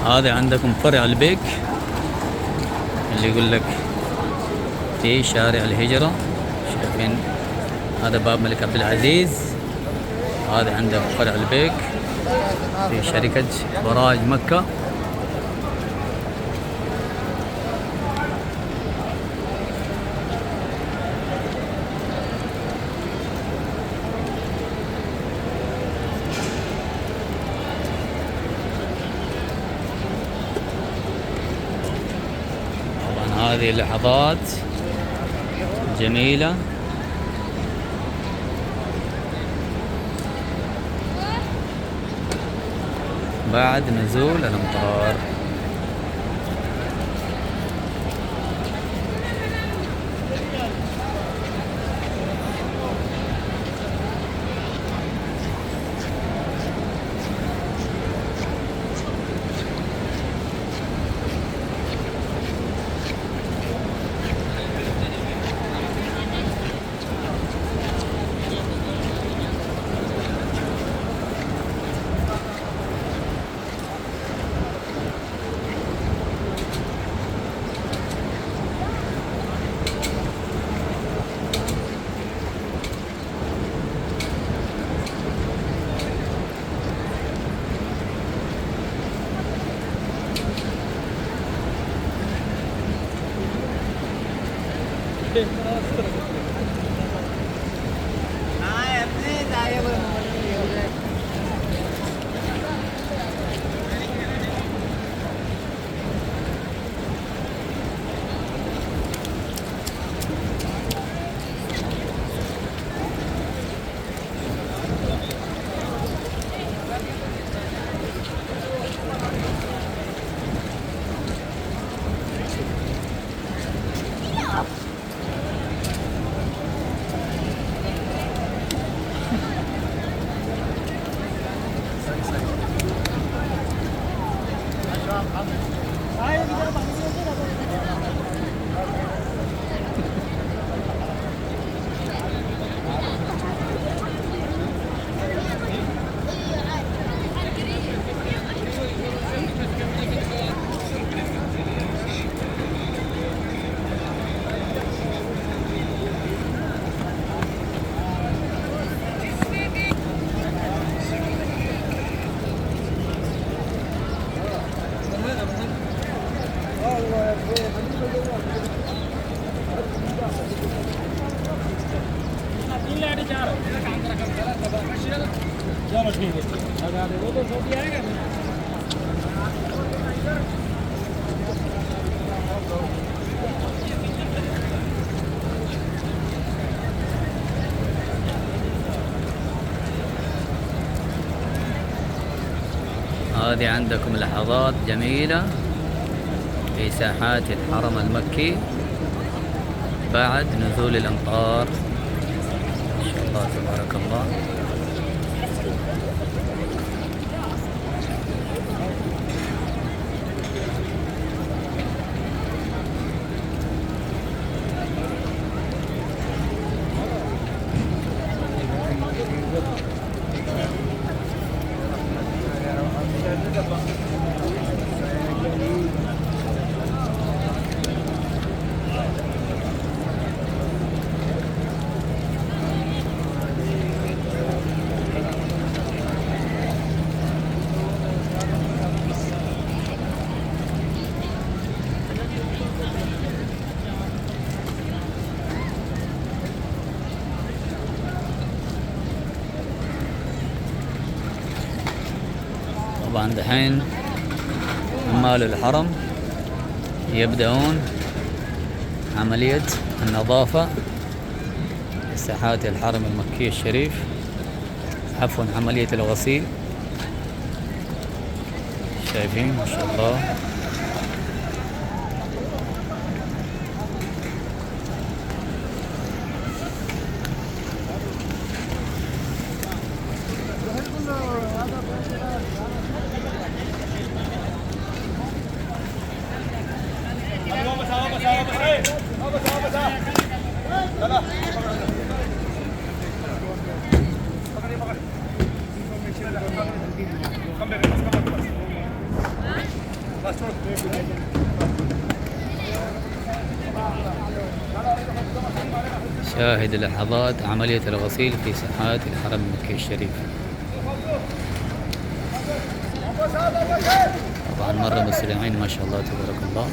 هذا عندكم فرع البيك اللي يقول لك في شارع الهجرة. شايفين هذا باب الملك عبد العزيز. هذا عندك فرع البيك في شركة براج مكة. طبعا هذه اللحظات جميلة. بعد نزول الأمطار. هذه عندكم لحظات جميلة في ساحات الحرم المكي بعد نزول الأمطار. ما شاء الله تبارك الله. طبعا دحين عمال الحرم يبدأون عملية النظافة في ساحات الحرم المكي الشريف، عفوا عملية الغسيل. شايفين ما شاء الله. شاهد لحظات عملية الغسيل في ساحات الحرم المكي الشريف. طبعا مرة مسلمين ما شاء الله تبارك الله.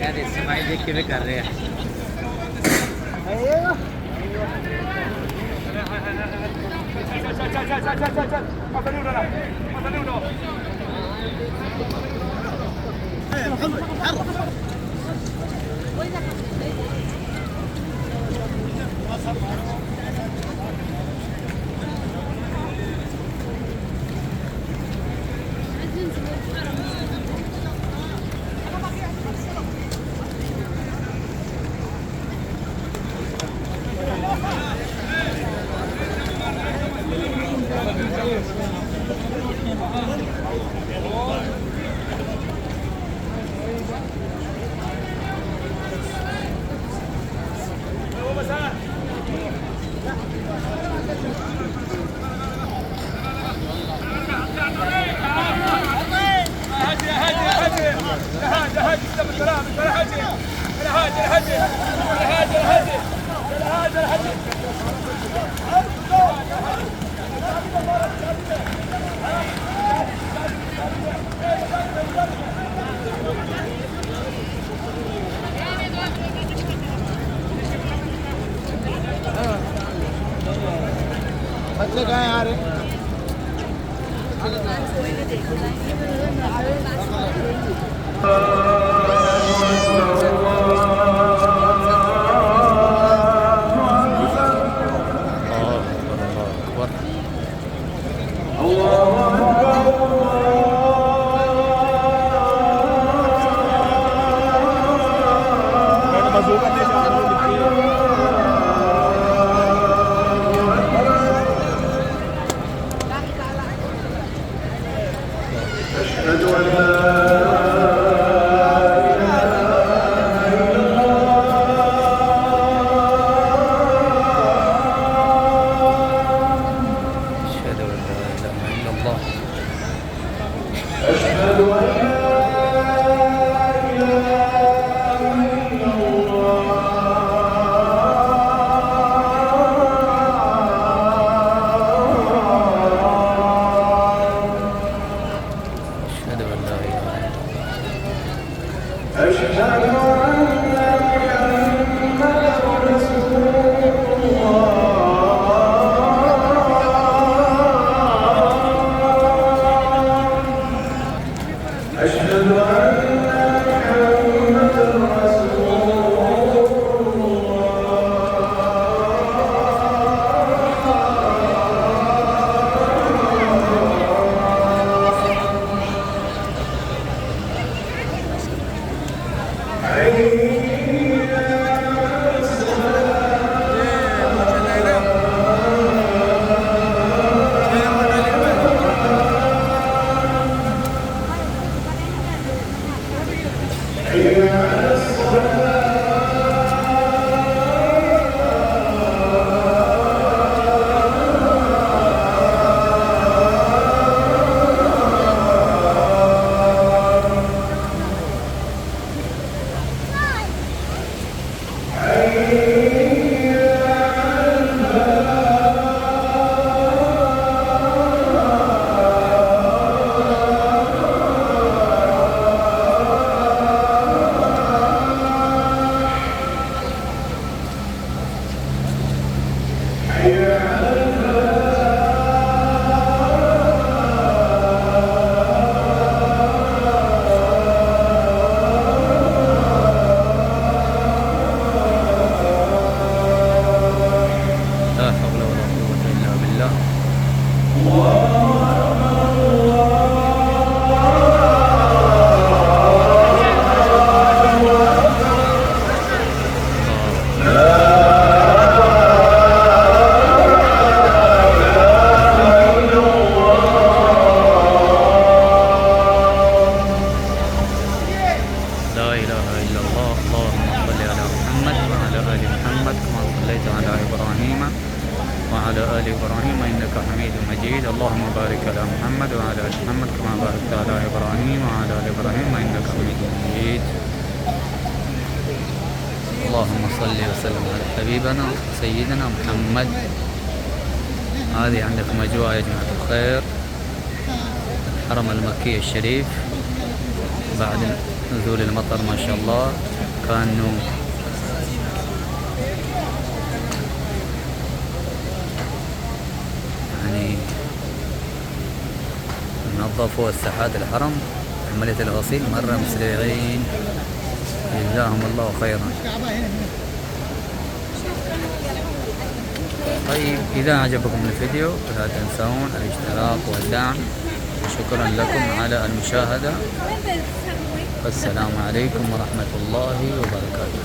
यार स्माइल देख के भी कर रहे हैं। बच्चे कहाँ हैं यार? لا إله إلا الله. اللهم صل على محمد وعلى آل محمد كما صليت على إبراهيم وعلى آل إبراهيم إنك حميد مجيد. اللهم بارك على محمد وعلى آل محمد كما باركت على إبراهيم وعلى آل إبراهيم إنك حميد مجيد. اللهم صل وسلم على حبيبنا سيدنا محمد. هذه عندكم أجواء يا جماعة الخير، الحرم المكي الشريف بعد نزول المطر ما شاء الله كانوا يعني نظفوا ساحات الحرم، عملية الغسيل مرة مسرعين جزاهم الله خيرا. طيب إذا عجبكم الفيديو فلا تنسون الاشتراك والدعم، شكرا لكم على المشاهدة، والسلام عليكم ورحمة الله وبركاته.